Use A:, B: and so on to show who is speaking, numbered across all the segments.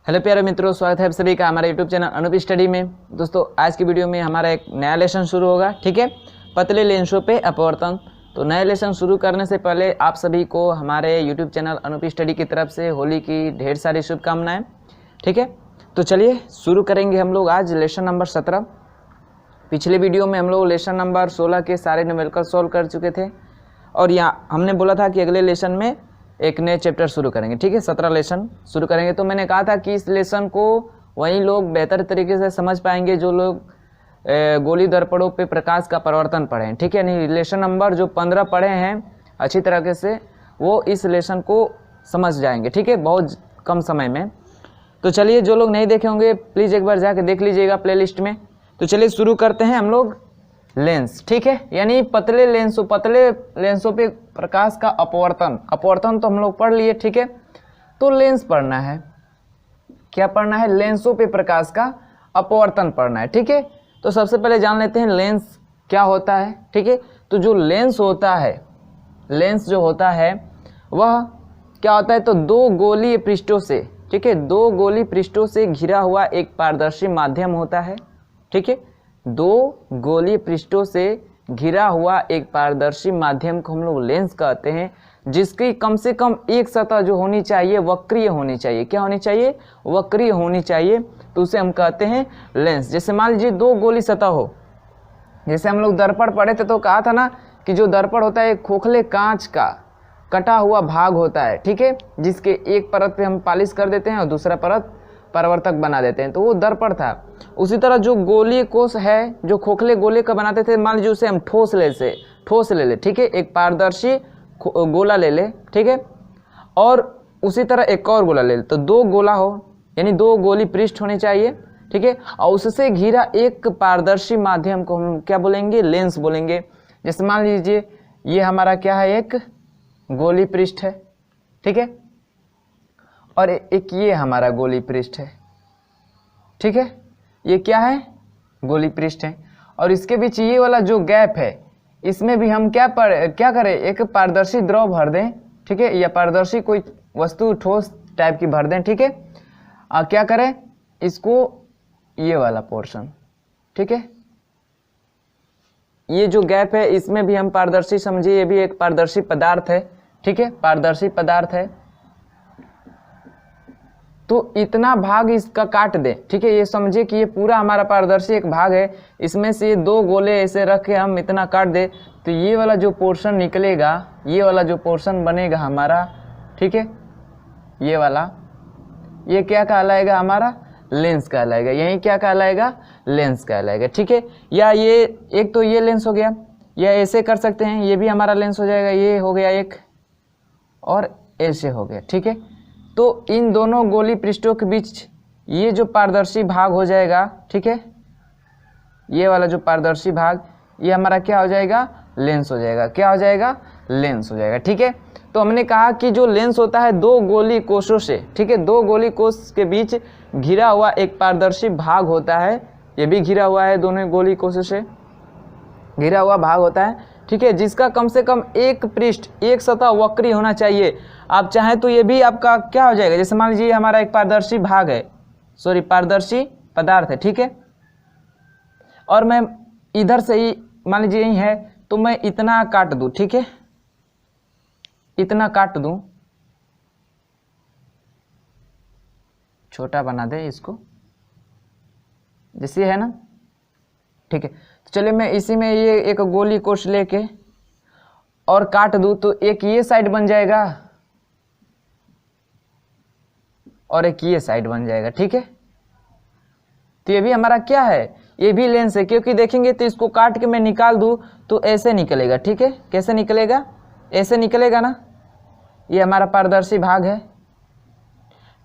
A: Hello प्यारे मित्रों, स्वागत है आप सभी का हमारे यूट्यूब चैनल अनूप स्टडी में। दोस्तों आज की वीडियो में हमारा एक नया लेसन शुरू होगा, ठीक है। पतले लेंसों पे अपवर्तन। तो नए लेसन शुरू करने से पहले आप सभी को हमारे यूट्यूब चैनल अनूप स्टडी की तरफ से होली की ढेर सारी शुभकामनाएं, ठीक है। तो चलिए शुरू करेंगे हम लोग आज लेसन नंबर 17। पिछले वीडियो में हम लोग लेसन नंबर 16 के सारे न्यूमेरिकल सॉल्व कर चुके थे और यहाँ हमने बोला था कि अगले लेसन में एक नए चैप्टर शुरू करेंगे, ठीक है। 17 लेसन शुरू करेंगे। तो मैंने कहा था कि इस लेसन को वही लोग बेहतर तरीके से समझ पाएंगे जो लोग गोली दर्पणों पे प्रकाश का परिवर्तन पढ़े हैं, ठीक है। नहीं, लेसन नंबर जो 15 पढ़े हैं अच्छी तरीके से वो इस लेसन को समझ जाएंगे, ठीक है, बहुत कम समय में। तो चलिए जो लोग नहीं देखे होंगे प्लीज़ एक बार जाके देख लीजिएगा प्ले लिस्ट में। तो चलिए शुरू करते हैं हम लोग लेंस, ठीक है। यानी पतले लेंसों पे प्रकाश का अपवर्तन तो हम लोग पढ़ लिए, ठीक है। तो लेंस पढ़ना है, क्या पढ़ना है? लेंसों पे प्रकाश का अपवर्तन पढ़ना है, ठीक है। तो सबसे पहले जान लेते हैं लेंस क्या होता है, ठीक है। तो जो लेंस होता है, लेंस जो होता है वह क्या होता है? तो दो गोलीय पृष्ठों से, ठीक है, दो गोलीय पृष्ठों से घिरा हुआ एक पारदर्शी माध्यम होता है, ठीक है। दो गोलीय पृष्ठों से घिरा हुआ एक पारदर्शी माध्यम को हम लोग लेंस कहते हैं, जिसकी कम से कम एक सतह जो होनी चाहिए वक्रीय होनी चाहिए। क्या होनी चाहिए? वक्रीय होनी चाहिए। तो उसे हम कहते हैं लेंस। जैसे मान लीजिए दो गोली सतह हो, जैसे हम लोग दर्पण पढ़े थे तो कहा था ना कि जो दर्पण होता है एक खोखले कांच का कटा हुआ भाग होता है, ठीक है, जिसके एक परत पे हम पॉलिश कर देते हैं और दूसरा परत परावर्तक बना देते हैं, तो वो दर्पण था। उसी तरह जो गोलीय कोश है जो खोखले गोले का बनाते थे, मान लीजिए उसे हम ठोस ले ले, ठीक है, एक पारदर्शी गोला ले ले, ठीक है, और उसी तरह एक और गोला ले ले। तो दो गोला हो यानी दो गोली पृष्ठ होने चाहिए, ठीक है, और उससे घिरा एक पारदर्शी माध्यम को हम क्या बोलेंगे? लेंस बोलेंगे। जैसे मान लीजिए ये हमारा क्या है? एक गोली पृष्ठ है, ठीक है, और एक ये हमारा गोली पृष्ठ है, ठीक है। ये क्या है? गोली पृष्ठ है। और इसके बीच ये वाला जो गैप है इसमें भी हम क्या करें? एक पारदर्शी द्रव भर दें, ठीक है, या पारदर्शी कोई वस्तु ठोस टाइप की भर दें, ठीक है। क्या करें? इसको ये वाला पोर्शन, ठीक है, ये जो गैप है इसमें भी हम पारदर्शी समझिए, ये भी एक पारदर्शी पदार्थ है, ठीक है, पारदर्शी पदार्थ है। तो इतना भाग इसका काट दे, ठीक है, ये समझिए कि ये पूरा हमारा पारदर्शी एक भाग है, इसमें से ये दो गोले ऐसे रख के हम इतना काट दे तो ये वाला जो पोर्शन निकलेगा, ये वाला जो पोर्शन बनेगा हमारा, ठीक है, ये वाला, ये क्या कहलाएगा? हमारा लेंस कहलाएगा। यही क्या कहलाएगा? लेंस कहलाएगा, ठीक है। या ये एक तो ये लेंस हो गया, या ऐसे कर सकते हैं, ये भी हमारा लेंस हो जाएगा, ये हो गया एक, और ऐसे हो गया, ठीक है। तो इन दोनों गोली पृष्ठों के बीच ये जो पारदर्शी भाग हो जाएगा, ठीक है, ये वाला जो पारदर्शी भाग ये हमारा क्या हो जाएगा? लेंस हो जाएगा। क्या हो जाएगा? लेंस हो जाएगा, ठीक है। तो हमने कहा कि जो लेंस होता है दो गोली कोशों से, ठीक है, दो गोली कोश के बीच घिरा हुआ एक पारदर्शी भाग होता है, ये भी घिरा हुआ है, दोनों गोली कोशों से घिरा हुआ भाग होता है, ठीक है, जिसका कम से कम एक पृष्ठ एक सतह वक्री होना चाहिए। आप चाहें तो ये भी आपका क्या हो जाएगा? जैसे मान लीजिए हमारा एक पारदर्शी भाग है, सॉरी पारदर्शी पदार्थ है, ठीक है, और मैं इधर से ही मान लीजिए यही है तो मैं इतना काट दूं, ठीक है, इतना काट दूं, छोटा बना दे इसको, जैसे है ना, ठीक है। तो चलिए मैं इसी में ये एक गोली कोश लेके और काट दूं तो एक ये साइड बन जाएगा और एक ये साइड बन जाएगा, ठीक है। तो ये भी हमारा क्या है? ये भी लेंस है, क्योंकि देखेंगे तो इसको काट के मैं निकाल दूं तो ऐसे निकलेगा, ठीक है। कैसे निकलेगा? ऐसे निकलेगा ना, ये हमारा पारदर्शी भाग है।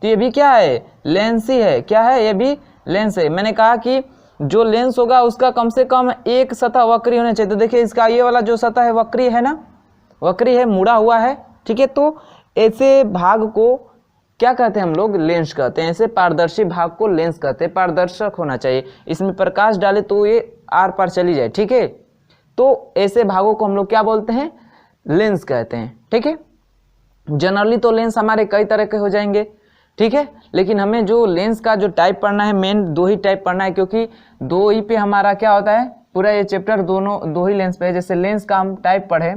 A: तो ये भी क्या है? लेंस ही है। क्या है? ये भी लेंस है। मैंने कहा कि जो लेंस होगा उसका कम से कम एक सतह वक्री होना चाहिए। तो देखिए इसका ये वाला जो सतह है वक्री है ना, वक्री है, मुड़ा हुआ है, ठीक है। तो ऐसे भाग को क्या कहते हैं हम लोग? लेंस कहते हैं। ऐसे पारदर्शी भाग को लेंस कहते हैं। पारदर्शक होना चाहिए, इसमें प्रकाश डाले तो ये आर पार चली जाए, ठीक है। तो ऐसे भागों को हम लोग क्या बोलते हैं? लेंस कहते हैं, ठीक है। जनरली तो लेंस हमारे कई तरह के हो जाएंगे, ठीक है। लेकिन हमें जो लेंस का जो टाइप पढ़ना है मेन 2 ही टाइप पढ़ना है, क्योंकि 2 ही पे हमारा क्या होता है, पूरा ये चैप्टर 2 ही लेंस पे है। जैसे लेंस का हम टाइप पढ़े,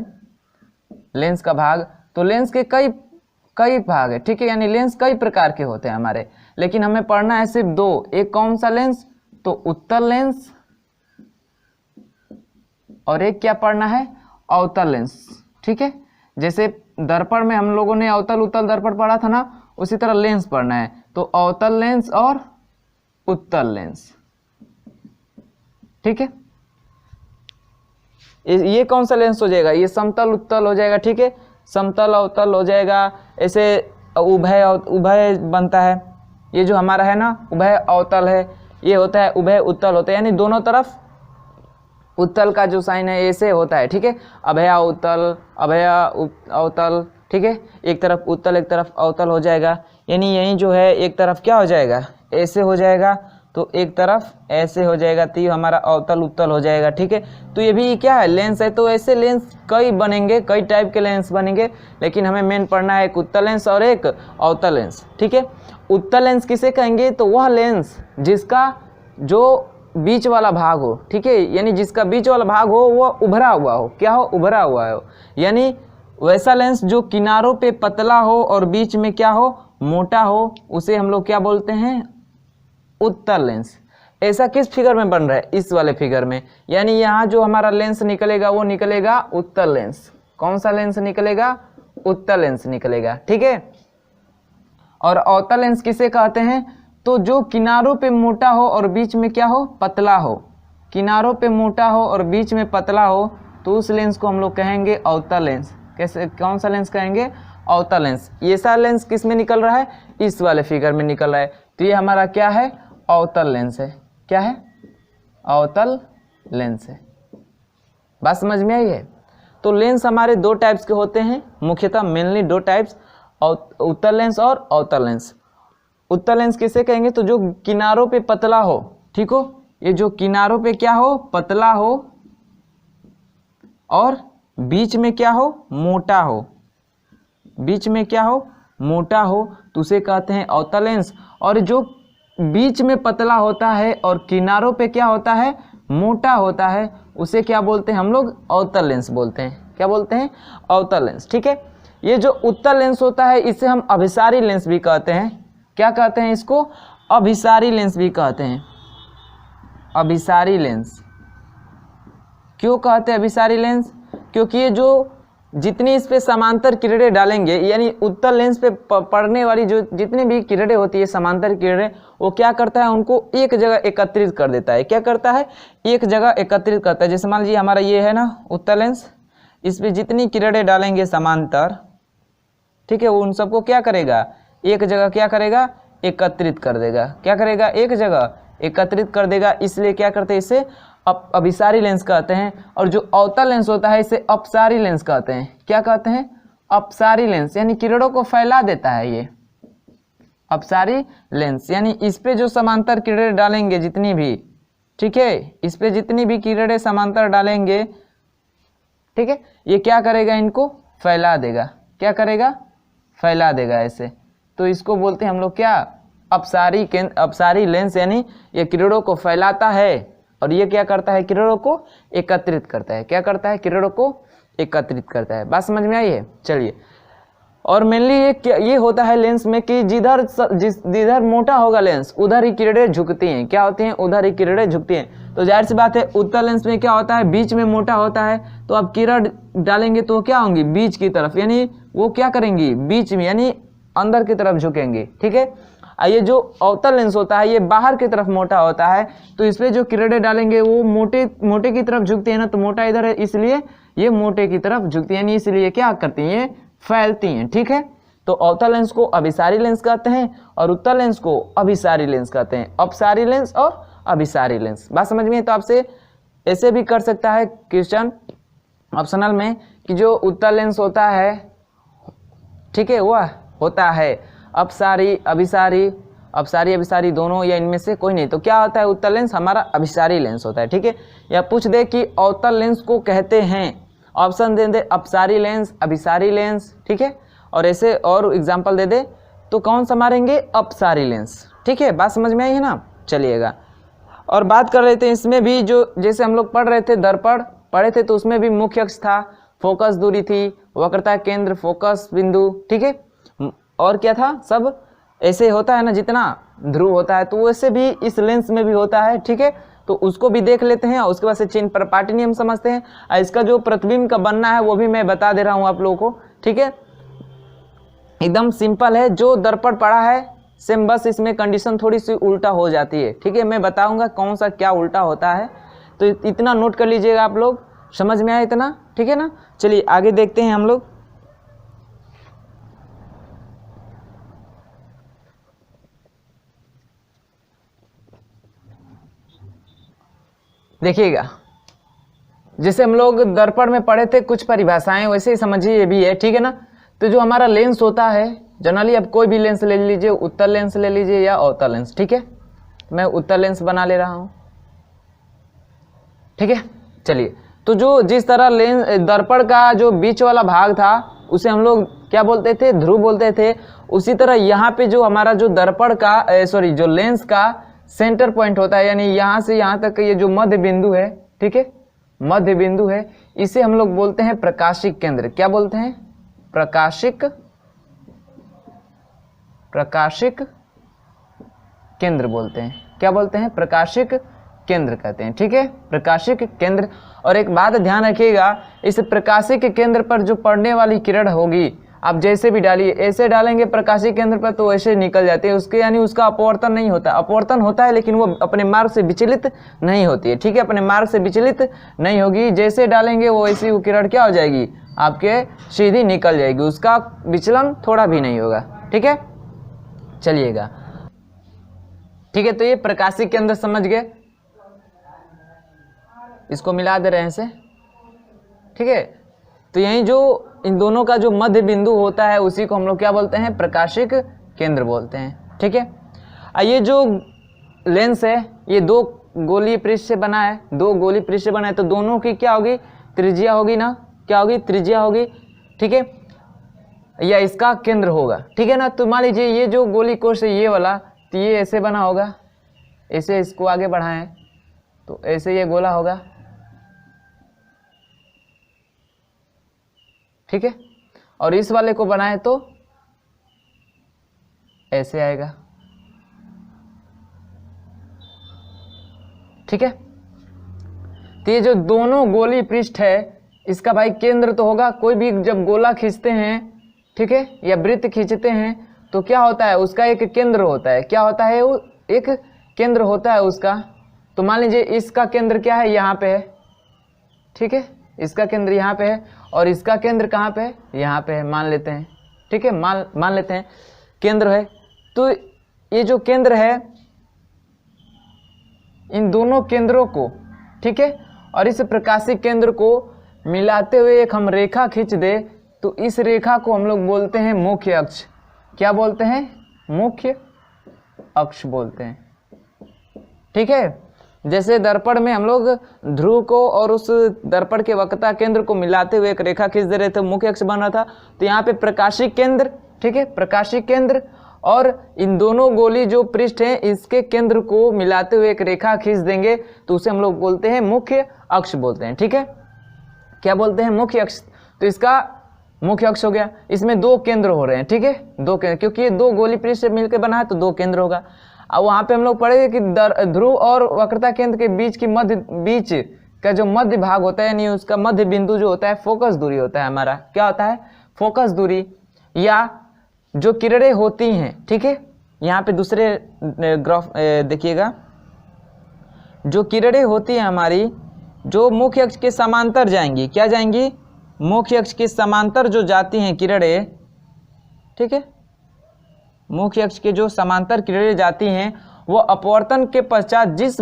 A: लेंस का भाग, तो लेंस के कई भाग है, ठीक है, यानी लेंस कई प्रकार के होते हैं हमारे, लेकिन हमें पढ़ना है सिर्फ 2। एक कौन सा लेंस, तो उत्तल लेंस, और एक क्या पढ़ना है, अवतल लेंस, ठीक है। जैसे दर्पण में हम लोगों ने अवतल उत्तल दर्पण पढ़ा था ना, उसी तरह लेंस पढ़ना है, तो अवतल लेंस और उत्तल लेंस, ठीक है। ये कौन सा लेंस हो जाएगा, ये समतल उत्तल हो जाएगा, ठीक है, समतल अवतल हो जाएगा। ऐसे उभय बनता है, ये जो हमारा है ना उभय अवतल है, ये होता है उभय उत्तल होता है, यानी दोनों तरफ उत्तल का जो साइन है ऐसे होता है, ठीक है। अभया उत्तल, अभया अवतल, ठीक है, एक तरफ उत्तल एक तरफ अवतल हो जाएगा, यानी यही जो है एक तरफ क्या हो जाएगा, ऐसे हो जाएगा, तो एक तरफ ऐसे हो जाएगा, तो ये हमारा अवतल उत्तल हो जाएगा, ठीक है। तो ये भी क्या है, लेंस है, तो ऐसे लेंस कई बनेंगे, कई टाइप के लेंस बनेंगे, लेकिन हमें मेन पढ़ना है एक उत्तल लेंस और एक अवतल लेंस, ठीक है। उत्तल लेंस किसे कहेंगे, तो वह लेंस जिसका जो बीच वाला भाग हो, ठीक है, यानी जिसका बीच वाला भाग हो वह उभरा हुआ हो, क्या हो, उभरा हुआ हो, यानी वैसा लेंस जो किनारों पे पतला हो और बीच में क्या हो, मोटा हो, उसे हम लोग क्या बोलते हैं, उत्तल लेंस। ऐसा किस फिगर में बन रहा है, इस वाले फिगर में, यानी यहाँ जो हमारा लेंस निकलेगा वो निकलेगा उत्तल लेंस। कौन सा लेंस निकलेगा, उत्तल लेंस निकलेगा, ठीक है। और अवतल लेंस किसे कहते हैं, तो जो किनारों पे मोटा हो और बीच में क्या हो, पतला हो, किनारों पे मोटा हो और बीच में पतला हो, तो उस लेंस को हम लोग कहेंगे अवतल लेंस। कैसे, कौन सा लेंस कहेंगे, अवतल लेंस। ये सा लेंस किस में निकल रहा है, इस वाले फिगर में निकल रहा है, तो ये हमारा क्या है, अवतल लेंस है। क्या है, अवतल लेंस है। बात समझ में आई है। तो लेंस हमारे 2 टाइप्स के होते हैं, मुख्यतः मेनली 2 टाइप्स, उत्तल लेंस और अवतल लेंस। उत्तल लेंस किसे कहेंगे, तो जो किनारों पे पतला हो, ठीक हो, ये जो किनारों पे क्या हो, पतला हो और बीच में क्या हो, मोटा हो, बीच में क्या हो, मोटा हो, तो उसे कहते हैं अवतल लेंस। और जो बीच में पतला होता है और किनारों पे क्या होता है, मोटा होता है, उसे क्या बोलते हैं हम लोग, अवतल लेंस बोलते हैं। क्या बोलते हैं, अवतल लेंस, ठीक है। ये जो उत्तल लेंस होता है इसे हम अभिसारी लेंस भी कहते हैं। क्या कहते हैं इसको, अभिसारी लेंस भी कहते हैं। अभिसारी लेंस क्यों कहते हैं अभिसारी लेंस, क्योंकि ये जो जितनी इस पे समांतर किरणें डालेंगे, यानी उत्तल लेंस पे पड़ने वाली जो जितनी भी किरणें होती है, समांतर किरणें, वो क्या करता है, उनको एक जगह एकत्रित कर देता है। क्या करता है, एक जगह एकत्रित करता है। जैसे मान लीजिए हमारा ये है ना उत्तल लेंस, इस पे जितनी किरणें डालेंगे समांतर, ठीक है, वो उन सबको क्या करेगा, एक जगह क्या करेगा, एकत्रित कर देगा। क्या करेगा, एक जगह एकत्रित कर देगा। इसलिए क्या करते हैं, इसे अभिसारी लेंस कहते हैं। और जो अवतल लेंस होता है इसे अपसारी लेंस कहते हैं। क्या कहते हैं, अपसारी लेंस, यानी किरणों को फैला देता है ये अपसारी लेंस। यानी इस पे जो समांतर किरणें डालेंगे जितनी भी, ठीक है, इस पे जितनी भी किरणें समांतर डालेंगे, ठीक है, ये क्या करेगा, इनको फैला देगा। क्या करेगा, फैला देगा ऐसे। तो इसको बोलते हैं हम लोग क्या, अपसारी लेंस, यानी ये किरणों को फैलाता है और ये क्या करता है, किरणों को एकत्रित करता है। क्या करता है, किरणों को एकत्रित करता है। बात समझ में आई है। चलिए, और मेनली ये होता है लेंस में कि जिधर मोटा होगा लेंस उधर ही किरणें झुकती हैं। क्या होती हैं, उधर ही किरणें झुकती हैं। तो जाहिर सी बात है उत्तल लेंस में क्या होता है, बीच में मोटा होता है, तो अब किरण डालेंगे तो क्या होंगी, बीच की तरफ, यानी वो क्या करेंगी, बीच में, यानी अंदर की तरफ झुकेंगे। ठीक है, ये जो अवतल लेंस होता है ये बाहर की तरफ मोटा होता है, तो इसमें जो किरणें डालेंगे वो मोटे की तरफ झुकती है ना, तो मोटा इधर है इसलिए ये मोटे की तरफ झुकती है, यानी इसलिए क्या करती हैं, फैलती हैं। ठीक है, तो अवतल लेंस को अभिसारी लेंस कहते हैं और उत्तल लेंस को अभिसारी लेंस कहते हैं। अपसारी लेंस और अभिसारी लेंस, बात समझ में है। तो आपसे ऐसे भी कर सकता है क्वेश्चन ऑप्शनल में कि जो उत्तल लेंस होता है, ठीक है, वह होता है अपसारी अभिसारी, अपसारी अभिसारी दोनों या इनमें से कोई नहीं, तो क्या होता है, उत्तल लेंस हमारा अभिसारी लेंस होता है। ठीक है, या पूछ दे कि अवतल लेंस को कहते हैं, ऑप्शन दे दे अपसारी लेंस, अभिसारी लेंस, ठीक है, और ऐसे और एग्जांपल दे दे तो कौन सा मारेंगे, अपसारी लेंस। ठीक है, बात समझ में आई है ना। चलिएगा, और बात कर रहे थे इसमें भी, जो जैसे हम लोग पढ़ रहे थे दर्पण पढ़े थे, तो उसमें भी मुख्य अक्ष था, फोकस दूरी थी, वक्रता केंद्र, फोकस बिंदु। ठीक है, और क्या था, सब ऐसे होता है ना, जितना ध्रुव होता है तो वैसे भी इस लेंस में भी होता है। ठीक है, तो उसको भी देख लेते हैं, और उसके बाद से चिन्ह प्रपाटी नियम समझते हैं। और इसका जो प्रतिबिंब का बनना है वो भी मैं बता दे रहा हूँ आप लोगों को। ठीक है, एकदम सिंपल है, जो दर्पण पढ़ा है सेम, बस इसमें कंडीशन थोड़ी सी उल्टा हो जाती है। ठीक है, मैं बताऊंगा कौन सा क्या उल्टा होता है, तो इतना नोट कर लीजिएगा आप लोग, समझ में आया इतना। ठीक है ना, चलिए आगे देखते हैं हम लोग। देखिएगा, जैसे हम लोग दर्पण में पढ़े थे कुछ परिभाषाएं, वैसे ही समझिए ये भी है। ठीक है ना, तो जो हमारा लेंस होता है जनरली, अब कोई भी लेंस ले लीजिए, उत्तल लेंस ले लीजिए या अवतल लेंस। ठीक है, मैं उत्तल लेंस बना ले रहा हूं। ठीक है, चलिए, तो जो जिस तरह लेंस दर्पण का जो बीच वाला भाग था उसे हम लोग क्या बोलते थे, ध्रुव बोलते थे। उसी तरह यहाँ पे जो हमारा जो दर्पण का जो लेंस का सेंटर पॉइंट होता है, यानी यहाँ से यहाँ तक ये जो मध्य बिंदु है, ठीक है, मध्य बिंदु है, इसे हम लोग बोलते हैं प्रकाशिक केंद्र। क्या बोलते हैं, प्रकाशिक केंद्र बोलते हैं। क्या बोलते हैं, प्रकाशिक केंद्र कहते हैं। ठीक है, प्रकाशिक केंद्र। और एक बात ध्यान रखिएगा, इस प्रकाशिक केंद्र पर जो पड़ने वाली किरण होगी, आप जैसे भी डालिए, ऐसे डालेंगे प्रकाशिक केंद्र पर तो ऐसे निकल जाते हैं उसके, यानी उसका अपवर्तन नहीं होता। अपवर्तन होता है लेकिन वो अपने मार्ग से विचलित नहीं होती है। ठीक है, अपने मार्ग से विचलित नहीं होगी, जैसे डालेंगे वो ऐसी वो किरण क्या हो जाएगी, आपके सीधी निकल जाएगी, उसका विचलन थोड़ा भी नहीं होगा। ठीक है, चलिएगा, ठीक है, तो ये प्रकाशिक केंद्र समझ गए, इसको मिला दे रहे हैं से। ठीक है, तो यही जो इन दोनों का जो मध्य बिंदु होता है उसी को हम लोग क्या बोलते हैं, प्रकाशिक केंद्र बोलते हैं। ठीक है, ये जो लेंस है ये दो गोलीय पृष्ठ से बना है, दो गोलीय पृष्ठ से बना है, तो दोनों की क्या होगी, त्रिज्या होगी ना, क्या होगी, त्रिज्या होगी। ठीक है, या इसका केंद्र होगा। ठीक है ना, तो मान लीजिए ये जो गोली कोष है ये वाला, तो ये ऐसे बना होगा, ऐसे इसको आगे बढ़ाएं तो ऐसे ये गोला होगा। ठीक है, और इस वाले को बनाए तो ऐसे आएगा। ठीक है, तो ये जो दोनों गोली पृष्ठ है इसका भाई केंद्र तो होगा। कोई भी जब गोला खींचते हैं, ठीक है, या वृत्त खींचते हैं तो क्या होता है, उसका एक केंद्र होता है। क्या होता है, वो एक केंद्र होता है उसका। तो मान लीजिए इसका केंद्र क्या है, यहाँ पे है। ठीक है, इसका केंद्र यहाँ पे है और इसका केंद्र कहाँ पे है, यहाँ पे है, मान लेते हैं। ठीक है, मान लेते हैं केंद्र है। तो ये जो केंद्र है, इन दोनों केंद्रों को, ठीक है, और इस प्रकाशिक केंद्र को मिलाते हुए एक हम रेखा खींच दे तो इस रेखा को हम लोग बोलते हैं मुख्य अक्ष। क्या बोलते हैं, मुख्य अक्ष बोलते हैं। ठीक है, जैसे दर्पण में हम लोग ध्रुव को और उस दर्पण के वक्रता केंद्र को मिलाते हुए एक रेखा खींच दे रहे थे, मुख्य अक्ष बन रहा था। तो यहाँ पे प्रकाशिक केंद्र, ठीक है, प्रकाशिक केंद्र और इन दोनों गोली जो पृष्ठ हैं इसके केंद्र को मिलाते हुए एक रेखा खींच देंगे तो उसे हम लोग बोलते हैं मुख्य अक्ष बोलते हैं। ठीक है, क्या बोलते हैं, मुख्य अक्ष। तो इसका मुख्य अक्ष हो गया, इसमें दो केंद्र हो रहे हैं। ठीक है, दो केंद्र, क्योंकि ये दो गोली पृष्ठ से मिलकर बना है तो दो केंद्र होगा। अब वहाँ पे हम लोग पढ़े कि ध्रुव और वक्रता केंद्र के बीच की बीच का जो मध्य भाग होता है, यानी उसका मध्य बिंदु जो होता है फोकस दूरी होता है हमारा। क्या होता है, फोकस दूरी, या जो किरणें होती हैं। ठीक है, यहाँ पे दूसरे ग्राफ देखिएगा, जो किरणें होती हैं हमारी, जो मुख्य अक्ष के समांतर जाएंगी, क्या जाएंगी, मुख्य अक्ष के समांतर जो जाती हैं किरणें। ठीक है, मुख्य अक्ष के जो समांतर किरणें जाती हैं वो अपवर्तन के पश्चात जिस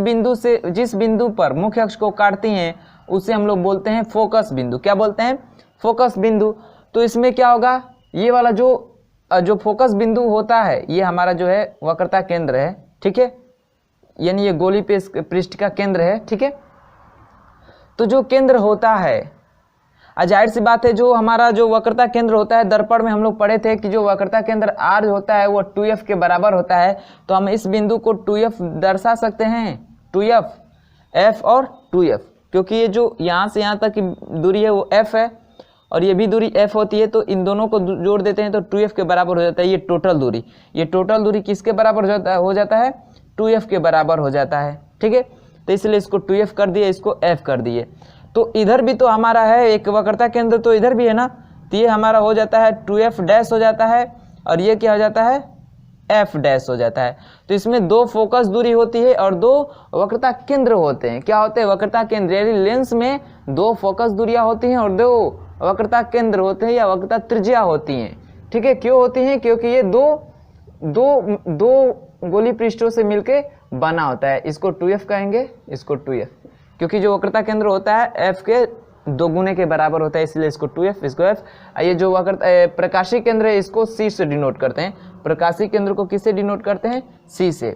A: बिंदु पर मुख्य अक्ष को काटती हैं उसे हम लोग बोलते हैं फोकस बिंदु। क्या बोलते हैं, फोकस बिंदु। तो इसमें क्या होगा, ये वाला जो फोकस बिंदु होता है ये हमारा जो है वक्रता केंद्र है। ठीक है, यानी ये गोली पृष्ठ का केंद्र है। ठीक है, तो जो केंद्र होता है, जाहिर सी बात है जो हमारा जो वक्रता केंद्र होता है, दर्पण में हम लोग पढ़े थे कि जो वक्रता केंद्र R होता है वो 2f के बराबर होता है। तो हम इस बिंदु को 2f दर्शा सकते हैं, 2f, f और 2f, क्योंकि ये जो यहाँ से यहाँ तक की दूरी है वो f है और ये भी दूरी f होती है। तो इन दोनों को जोड़ देते हैं तो 2f के बराबर हो जाता है ये टोटल दूरी। ये टोटल दूरी किसके बराबर हो जाता है? 2f के बराबर हो जाता है। ठीक है, तो इसलिए इसको 2f कर दिए, इसको f कर दिए। तो इधर भी तो हमारा है एक वक्रता केंद्र, तो इधर भी है ना, तो ये हमारा हो जाता है 2f डैश हो जाता है और ये क्या हो जाता है? f डैश हो जाता है। तो इसमें दो फोकस दूरी होती है और दो वक्रता केंद्र होते हैं। क्या होते हैं? वक्रता केंद्र, यानी लेंस में दो फोकस दूरियां होती हैं और दो वक्रता केंद्र होते हैं या वक्रता त्रिज्या होती हैं। ठीक है, क्यों होती हैं? क्योंकि ये दो गोली पृष्ठों से मिलके बना होता है। इसको 2f कहेंगे, इसको 2f, क्योंकि जो वक्रता केंद्र होता है f के 2 गुने के बराबर होता है, इसलिए इसको 2f, इसको f। ये जो प्रकाशीय केंद्र है इसको c से डिनोट करते हैं। प्रकाशीय केंद्र को किससे डिनोट करते हैं? c से।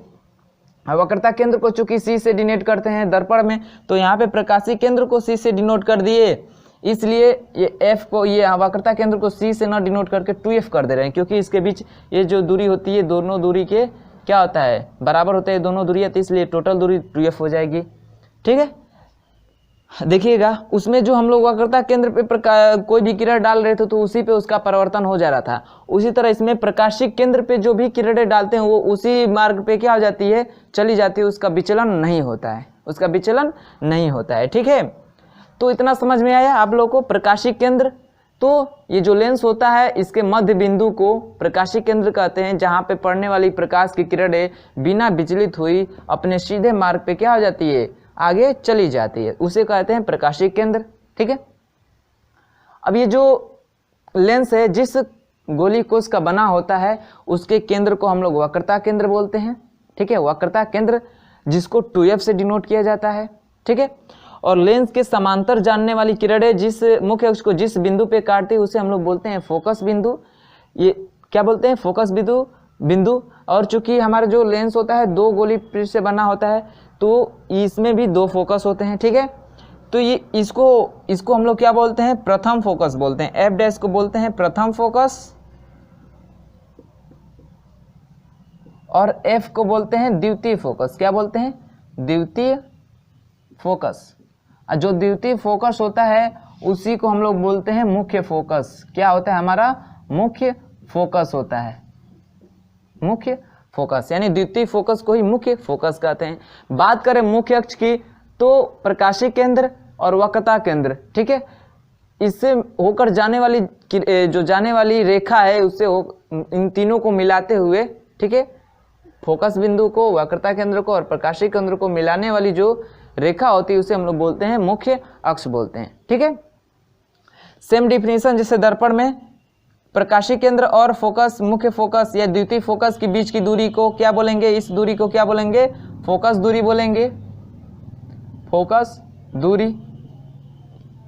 A: वक्रता केंद्र को चूंकि c से डिनोट करते हैं दर्पण में, तो यहाँ पे प्रकाशीय केंद्र को c से डिनोट कर दिए, इसलिए ये f को, ये वक्रता केंद्र को c से न डिनोट करके 2f कर दे रहे हैं, क्योंकि इसके बीच ये जो दूरी होती है दोनों दूरी के क्या होता है? बराबर होते हैं दोनों दूरियां, तो इसलिए टोटल दूरी 2f हो जाएगी। ठीक है, देखिएगा उसमें जो हम लोग वक्रता केंद्र पे कोई भी किरण डाल रहे थे तो उसी पे उसका परिवर्तन हो जा रहा था। उसी तरह इसमें प्रकाशीय केंद्र पे जो भी किरणें डालते हैं वो उसी मार्ग पे क्या हो जाती है? चली जाती है, उसका विचलन नहीं होता है, उसका विचलन नहीं होता है। ठीक है, तो इतना समझ में आया आप लोगों को? प्रकाशीय केंद्र, तो ये जो लेंस होता है इसके मध्य बिंदु को प्रकाशीय केंद्र कहते हैं, जहाँ पे पड़ने वाली प्रकाश की किरणें बिना विचलित हुई अपने सीधे मार्ग पे क्या हो जाती है? आगे चली जाती है, उसे कहते हैं प्रकाशीय केंद्र। ठीक है, अब ये जो लेंस है जिस गोली कोश का बना होता है उसके केंद्र को हम लोग वक्रता केंद्र बोलते हैं। ठीक है, वक्रता केंद्र जिसको 2f से डिनोट किया जाता है। ठीक है, और लेंस के समांतर जानने वाली किरणें जिस मुख्य अक्ष को जिस बिंदु पे काटती है उसे हम लोग बोलते हैं फोकस बिंदु। ये क्या बोलते हैं? फोकस बिंदु। और चूंकि हमारा जो लेंस होता है 2 गोली पृष्ठ से बना होता है तो इसमें भी 2 फोकस होते हैं। ठीक है, तो ये इसको हम लोग क्या बोलते हैं? प्रथम फोकस बोलते हैं। f डैश को बोलते हैं प्रथम फोकस और f को बोलते हैं द्वितीय फोकस। क्या बोलते हैं? द्वितीय फोकस। जो द्वितीय फोकस होता है उसी को हम लोग बोलते हैं मुख्य फोकस। क्या होता है? हमारा मुख्य फोकस होता है, मुख्य फोकस, यानी द्वितीय फोकस को ही मुख्य फोकस कहते हैं। बात करें मुख्य अक्ष की तो प्रकाशीय केंद्र और वक्रता केंद्र। ठीक है, इससे होकर जाने वाली जो जाने वाली रेखा है उससे इन तीनों को मिलाते हुए, ठीक है, फोकस बिंदु को, वक्रता केंद्र को और प्रकाशीय केंद्र को मिलाने वाली जो रेखा होती है उसे हम लोग बोलते हैं मुख्य अक्ष बोलते हैं। ठीक है, सेम डिफिनेशन जैसे दर्पण में प्रकाशीय केंद्र और फोकस, मुख्य फोकस या द्वितीय फोकस के बीच की दूरी को क्या बोलेंगे? इस दूरी को क्या बोलेंगे? फोकस दूरी बोलेंगे, फोकस दूरी।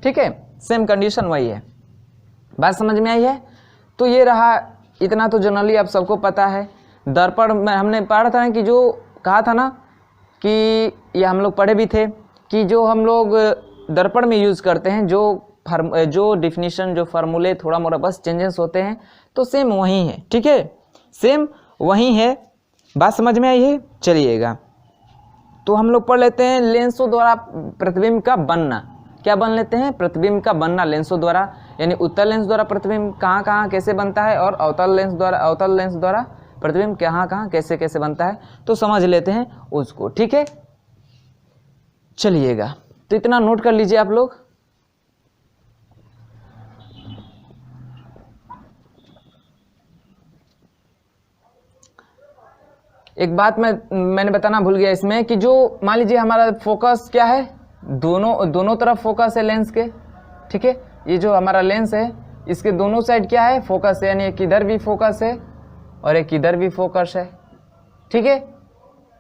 A: ठीक है, सेम कंडीशन वही है। बात समझ में आई है? तो ये रहा, इतना तो जनरली आप सबको पता है। दर्पण में हमने पढ़ा था कि जो कहा था ना कि ये हम लोग पढ़े भी थे कि जो हम लोग दर्पण में यूज़ करते हैं जो डिफिनीशन, जो फार्मूले थोड़ा मोड़ा बस चेंजेस होते हैं, तो सेम वही है। ठीक है, सेम वही है। बात समझ में आई है? चलिएगा, तो हम लोग पढ़ लेते हैं लेंसों द्वारा प्रतिबिंब का बनना। क्या बन लेते हैं? प्रतिबिंब का बनना लेंसों द्वारा, यानी उत्तल लेंस द्वारा प्रतिबिंब कहाँ कहाँ कैसे बनता है और अवतल लेंस द्वारा प्रतिबिंब कहाँ कहाँ कैसे कैसे बनता है, तो समझ लेते हैं उसको। ठीक है, चलिएगा, तो इतना नोट कर लीजिए आप लोग। एक बात मैंने बताना भूल गया इसमें कि जो मान लीजिए हमारा फोकस क्या है, दोनों तरफ फोकस है लेंस के। ठीक है, ये जो हमारा लेंस है इसके दोनों साइड क्या है? फोकस है, यानी एक इधर भी फोकस है और एक इधर भी फोकस है। ठीक है,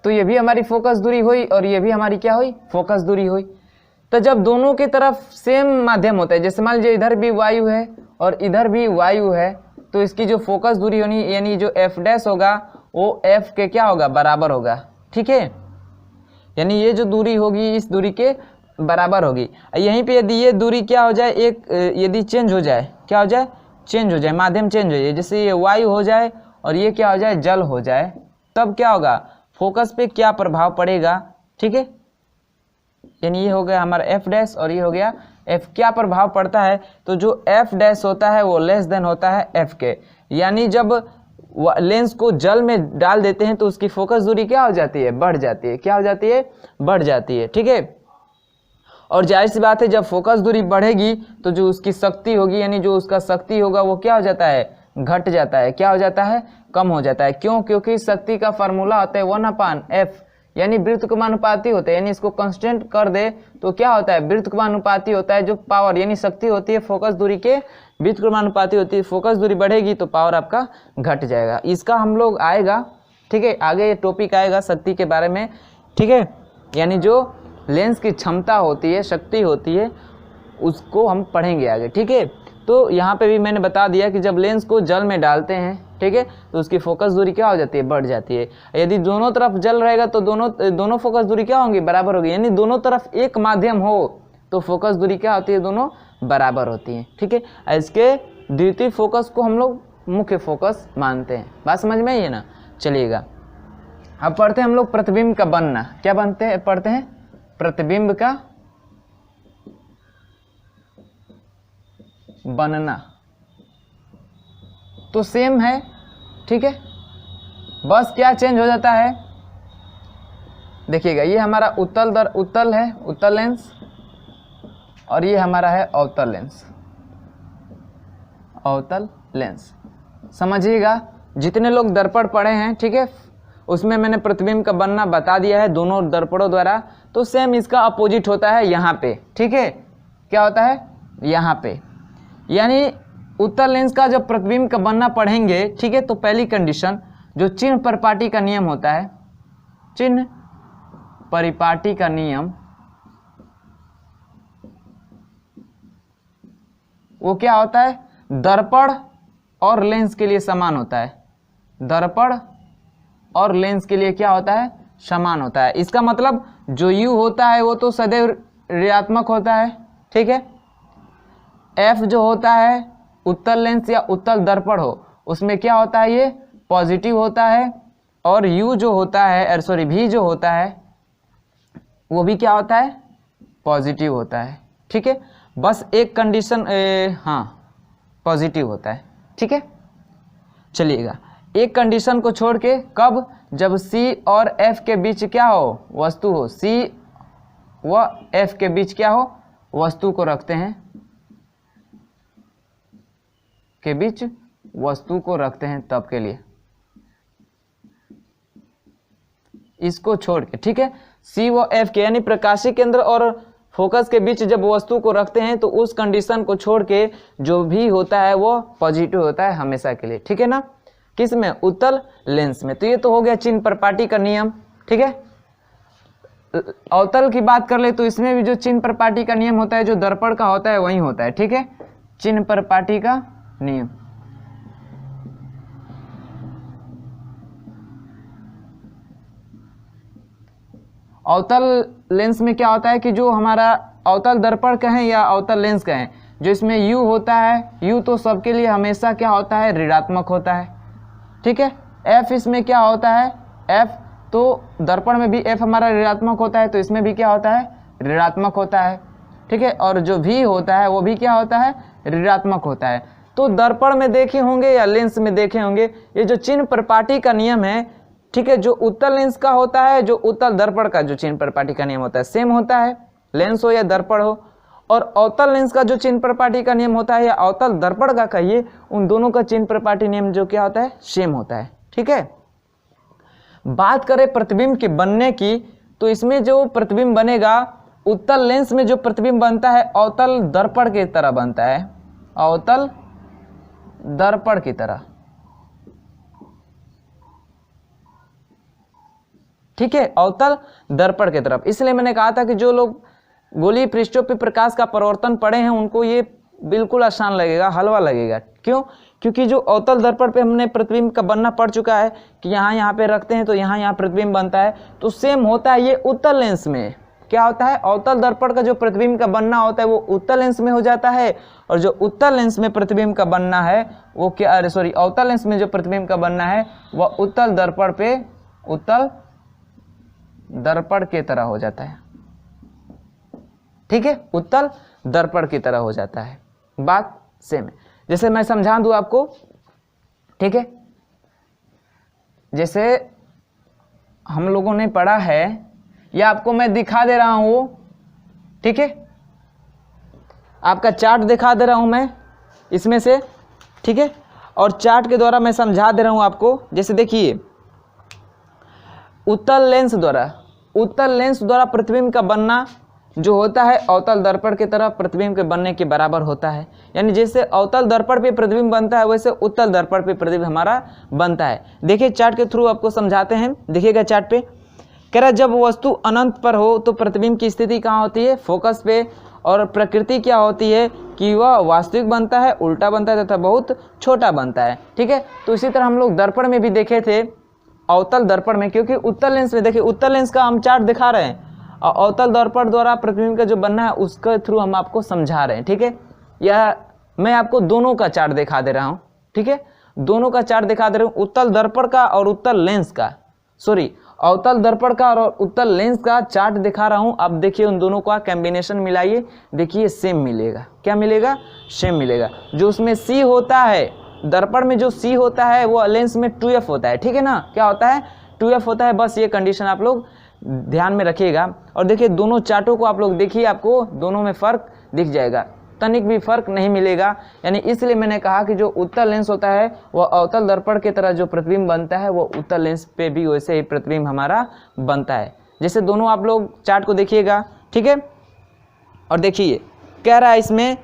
A: तो ये भी हमारी फोकस दूरी हुई और ये भी हमारी क्या हुई? फोकस दूरी हुई। तो जब दोनों की तरफ सेम माध्यम होता है, जैसे मान लीजिए इधर भी वायु है और इधर भी वायु है, तो इसकी जो फोकस दूरी होनी, यानी जो f डैश होगा वो f के क्या होगा? बराबर होगा। ठीक है, यानी ये जो दूरी होगी इस दूरी के बराबर होगी। यहीं पे यदि ये दूरी क्या हो जाए, एक यदि चेंज हो जाए, क्या हो जाए, चेंज हो जाए, माध्यम चेंज हो जाए, जैसे ये वायु हो जाए और ये क्या हो जाए, जल हो जाए, तब क्या होगा, फोकस पे क्या प्रभाव पड़ेगा, ठीक है। यानी ये हो गया हमारा एफ डैश और ये हो गया एफ, क्या प्रभाव पड़ता है, तो जो एफ डैश होता है वो लेस देन होता है एफ के, यानी जब लेंस को जल में डाल देते हैं तो उसकी फोकस दूरी क्या हो जाती है, बढ़ जाती है, क्या हो जाती है, बढ़ जाती है, ठीक है। और जाहिर सी बात है जब फोकस दूरी बढ़ेगी तो जो उसकी शक्ति होगी, यानी जो उसका शक्ति होगा वो क्या हो जाता है, घट जाता है, क्या हो जाता है, कम हो जाता है। क्यों, क्योंकि शक्ति का फार्मूला होता है 1/f, यानी वृत्तक्रमानुपाती होता है, यानी इसको कांस्टेंट कर दे तो क्या होता है, वृत्तक्रमानुपाती होता है। जो पावर यानी शक्ति होती है फोकस दूरी के वृत्तक्रमानुपाती होती है, फोकस दूरी बढ़ेगी तो पावर आपका घट जाएगा। इसका हम लोग आएगा, ठीक है, आगे ये टॉपिक आएगा शक्ति के बारे में, ठीक है। यानी जो लेंस की क्षमता होती है, शक्ति होती है, उसको हम पढ़ेंगे आगे, ठीक है। तो यहाँ पे भी मैंने बता दिया कि जब लेंस को जल में डालते हैं, ठीक है, तो उसकी फोकस दूरी क्या हो जाती है, बढ़ जाती है। यदि दोनों तरफ जल रहेगा तो दोनों फोकस दूरी क्या होंगी, बराबर होगी, यानी दोनों तरफ एक माध्यम हो तो फोकस दूरी क्या होती है, दोनों बराबर होती है, ठीक है। इसके द्वितीय फोकस को हम लोग मुख्य फोकस मानते हैं। बात समझ में आई है ना। चलिएगा अब पढ़ते हैं हम लोग प्रतिबिंब का बनना। क्या पढ़ते हैं प्रतिबिंब का बनना। तो सेम है, ठीक है, बस क्या चेंज हो जाता है, देखिएगा ये हमारा उत्तल है, उत्तल लेंस, और ये हमारा है अवतल लेंस, अवतल लेंस। समझिएगा जितने लोग दर्पण पढ़े हैं, ठीक है, उसमें मैंने प्रतिबिंब का बनना बता दिया है दोनों दर्पणों द्वारा। तो सेम इसका अपोजिट होता है यहाँ पे, ठीक है, क्या होता है यहाँ पे, यानी उत्तल लेंस का जब प्रतिबिंब का बनना पढ़ेंगे, ठीक है, तो पहली कंडीशन जो चिन्ह परिपाटी का नियम होता है, चिन्ह परिपाटी का नियम, वो क्या होता है, दर्पण और लेंस के लिए समान होता है, दर्पण और लेंस के लिए क्या होता है, समान होता है। इसका मतलब जो U होता है वो तो सदैव ऋणात्मक होता है, ठीक है। F जो होता है उत्तल लेंस या उत्तल दर्पण हो उसमें क्या होता है, ये पॉजिटिव होता है, और U जो होता है V जो होता है वो भी क्या होता है, पॉजिटिव होता है, ठीक है। बस एक कंडीशन, हाँ पॉजिटिव होता है, ठीक है। चलिएगा एक कंडीशन को छोड़ के, कब, जब C और F के बीच क्या हो, वस्तु हो, C व F के बीच क्या हो, वस्तु को रखते हैं, के बीच वस्तु को रखते हैं, तब के लिए इसको छोड़ के, ठीक है। C व F के यानी प्रकाशीय केंद्र और फोकस के बीच जब वस्तु को रखते हैं तो उस कंडीशन को छोड़ के जो भी होता है वो पॉजिटिव होता है हमेशा के लिए, ठीक है ना। किस में, उत्तल लेंस में। तो ये तो हो गया चिन्ह परिपाटी का नियम, ठीक है। अवतल की बात कर ले तो इसमें भी जो चिन्ह परिपाटी का नियम होता है जो दर्पण का होता है वही होता है, ठीक है, चिन्ह परिपाटी का नियम। अवतल लेंस में क्या होता है कि जो हमारा अवतल दर्पण कहें या अवतल लेंस कहें, जो इसमें U होता है, U तो सबके लिए हमेशा क्या होता है, ऋणात्मक होता है, ठीक है। F इसमें क्या होता है, F तो दर्पण में भी F हमारा ऋणात्मक होता है, तो इसमें भी क्या होता है, ऋणात्मक होता है, ठीक है। और जो V होता है वो भी क्या होता है, ऋणात्मक होता है। तो दर्पण में देखे होंगे या लेंस में देखे होंगे, ये जो चिन्ह परिपाटी का नियम है, ठीक है, जो उत्तल लेंस का होता है, जो उत्तल दर्पण का जो चिन्ह परिपाटी का नियम होता है सेम होता है, लेंस हो या दर्पण हो। और अवतल लेंस का जो चिन्ह परिपाटी का नियम होता है या अवतल दर्पण का कहिए, उन दोनों का चिन्ह परिपाटी नियम जो क्या होता है, सेम होता है, ठीक है। बात करें प्रतिबिंब के बनने की, तो इसमें जो प्रतिबिंब बनेगा, उत्तल लेंस में जो प्रतिबिंब बनता है अवतल दर्पण की तरह बनता है, अवतल दर्पण की तरह, ठीक है, अवतल दर्पण की तरफ। इसलिए मैंने कहा था कि जो लोग गोलीय पृष्ठों पर प्रकाश का परावर्तन पढ़े हैं उनको ये बिल्कुल आसान लगेगा, हलवा लगेगा। क्यों, क्योंकि जो अवतल दर्पण पे हमने प्रतिबिंब का बनना पड़ चुका है कि यहाँ पे रखते हैं तो यहाँ प्रतिबिंब बनता है, तो सेम होता है ये उत्तल लेंस में। क्या होता है, अवतल दर्पण का जो प्रतिबिंब का बनना होता है वो उत्तल लेंस में हो जाता है, और जो उत्तल लेंस में प्रतिबिंब का बनना है वो क्या, अरे सॉरी, अवतल लेंस में जो प्रतिबिंब का बनना है वह उत्तल दर्पण पे, उत्तल दर्पण की तरह हो जाता है। ठीक है, उत्तल दर्पण की तरह हो जाता है। बात सेम है। जैसे मैं समझा दूं आपको, ठीक है, जैसे हम लोगों ने पढ़ा है या आपको मैं दिखा दे रहा हूं, ठीक है, आपका चार्ट दिखा दे रहा हूं मैं इसमें से, ठीक है, और चार्ट के द्वारा मैं समझा दे रहा हूं आपको। जैसे देखिए, उत्तल लेंस द्वारा प्रतिबिंब का बनना जो होता है अवतल दर्पण की तरह प्रतिबिंब के बनने के बराबर होता है। यानी जैसे अवतल दर्पण पे प्रतिबिंब बनता है वैसे उत्तल दर्पण पे प्रतिबिंब हमारा बनता है। देखिए चार्ट के थ्रू आपको समझाते हैं, देखिएगा चार्ट पे कह रहा है जब वस्तु अनंत पर हो तो प्रतिबिंब की स्थिति कहाँ होती है, फोकस पे, और प्रकृति क्या होती है कि वह वास्तविक बनता है, उल्टा बनता है तथा बहुत छोटा बनता है। ठीक है, तो इसी तरह हम लोग दर्पण में भी देखे थे, अवतल दर्पण में, क्योंकि उत्तल लेंस में देखिए, उत्तल लेंस का हम चार्ट दिखा रहे हैं और अवतल दर्पण द्वारा प्रतिबिंब का जो बनना है उसके थ्रू हम आपको समझा रहे हैं। ठीक है, या मैं आपको दोनों का चार्ट दिखा दे रहा हूँ। ठीक है, दोनों का चार्ट दिखा दे रहा हूँ, उत्तल दर्पण का और उत्तल लेंस का, सॉरी अवतल दर्पण का और उत्तल लेंस का चार्ट दिखा रहा हूँ। अब देखिए उन दोनों का कॉम्बिनेशन मिलाइए, देखिए सेम मिलेगा। क्या मिलेगा? सेम मिलेगा। जो उसमें सी होता है, दर्पण में जो सी होता है वो लेंस में 2f होता है। ठीक है ना, क्या होता है? 2f होता है। बस ये कंडीशन आप लोग ध्यान में रखिएगा। और देखिए दोनों चार्टों को आप लोग देखिए, आपको दोनों में फर्क दिख जाएगा, तनिक भी फर्क नहीं मिलेगा। यानी इसलिए मैंने कहा कि जो उत्तल लेंस होता है वह अवतल दर्पण की तरह जो प्रतिबिंब बनता है वो उत्तल लेंस पे भी वैसे ही प्रतिबिंब हमारा बनता है। जैसे दोनों आप लोग चार्ट को देखिएगा। ठीक है, और देखिए कह रहा है इसमें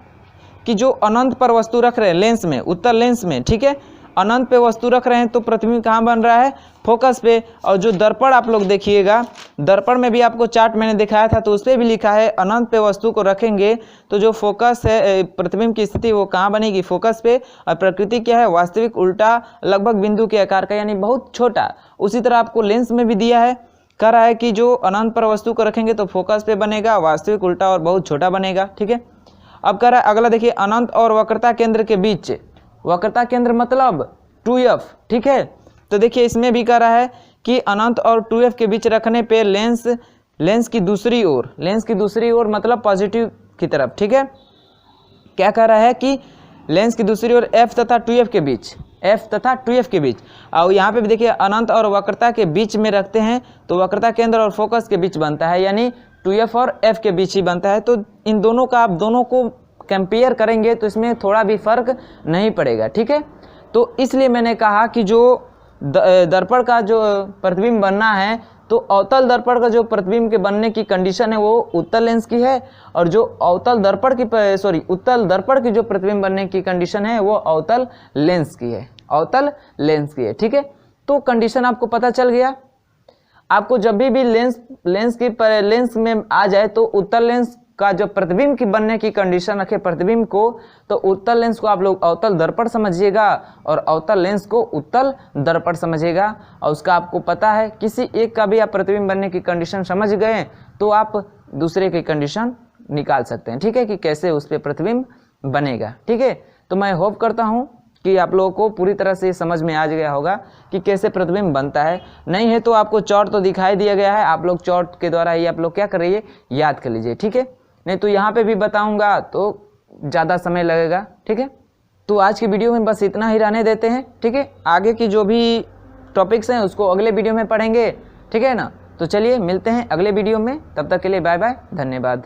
A: कि जो अनंत पर वस्तु रख रहे हैं लेंस में, उत्तल लेंस में, ठीक है, अनंत पे वस्तु रख रहे हैं तो प्रतिबिंब कहाँ बन रहा है? फोकस पे। और जो दर्पण आप लोग देखिएगा, दर्पण में भी आपको चार्ट मैंने दिखाया था तो उस पर भी लिखा है अनंत पे वस्तु को रखेंगे तो जो फोकस है, प्रतिबिंब की स्थिति वो कहाँ बनेगी? फोकस पे। और प्रकृति क्या है? वास्तविक, उल्टा, लगभग बिंदु के आकार का, यानी बहुत छोटा। उसी तरह आपको लेंस में भी दिया है, कह रहा है कि जो अनंत पर वस्तु को रखेंगे तो फोकस पे बनेगा, वास्तविक, उल्टा और बहुत छोटा बनेगा। ठीक है, अब कह रहा है अगला देखिए, अनंत और वक्रता केंद्र के बीच, वक्रता केंद्र मतलब 2f। ठीक है, तो देखिए इसमें भी कह रहा है कि अनंत और 2f के बीच रखने पे लेंस की दूसरी ओर मतलब पॉजिटिव की तरफ। ठीक है, क्या कह रहा है कि लेंस की दूसरी ओर f तथा 2f के बीच, और यहाँ पे भी देखिए अनंत और वक्रता के बीच में रखते हैं तो वक्रता केंद्र और फोकस के बीच बनता है, यानी 2f और f के बीच ही बनता है। तो इन दोनों का आप दोनों को कंपेयर करेंगे तो इसमें थोड़ा भी फर्क नहीं पड़ेगा। ठीक है, तो इसलिए मैंने कहा कि जो दर्पण का जो प्रतिबिंब बनना है तो अवतल दर्पण का जो प्रतिबिंब के बनने की कंडीशन है वो उत्तल लेंस की है, और जो उत्तल दर्पण की जो प्रतिबिंब बनने की कंडीशन है वो अवतल लेंस की है। ठीक है, तो कंडीशन आपको पता चल गया। आपको जब भी लेंस में आ जाए तो उत्तल लेंस का जो प्रतिबिंब की बनने की कंडीशन रखे प्रतिबिंब को, तो उत्तल लेंस को आप लोग अवतल दर्पण समझिएगा और अवतल लेंस को उत्तल दर्पण समझिएगा। और उसका आपको पता है, किसी एक का भी आप प्रतिबिंब बनने की कंडीशन समझ गए तो आप दूसरे की कंडीशन निकाल सकते हैं। ठीक है, कि कैसे उस पर प्रतिबिंब बनेगा। ठीक है, तो मैं होप करता हूँ कि आप लोगों को पूरी तरह से समझ में आ गया होगा कि कैसे प्रतिबिंब बनता है। नहीं है तो आपको चार्ट तो दिखाई दिया गया है, आप लोग चार्ट के द्वारा ही आप लोग क्या करिए, याद कर लीजिए। ठीक है, नहीं तो यहाँ पे भी बताऊंगा तो ज़्यादा समय लगेगा। ठीक है, तो आज की वीडियो में बस इतना ही रहने देते हैं। ठीक है, आगे की जो भी टॉपिक्स हैं उसको अगले वीडियो में पढ़ेंगे। ठीक है ना, तो चलिए मिलते हैं अगले वीडियो में, तब तक के लिए बाय बाय, धन्यवाद।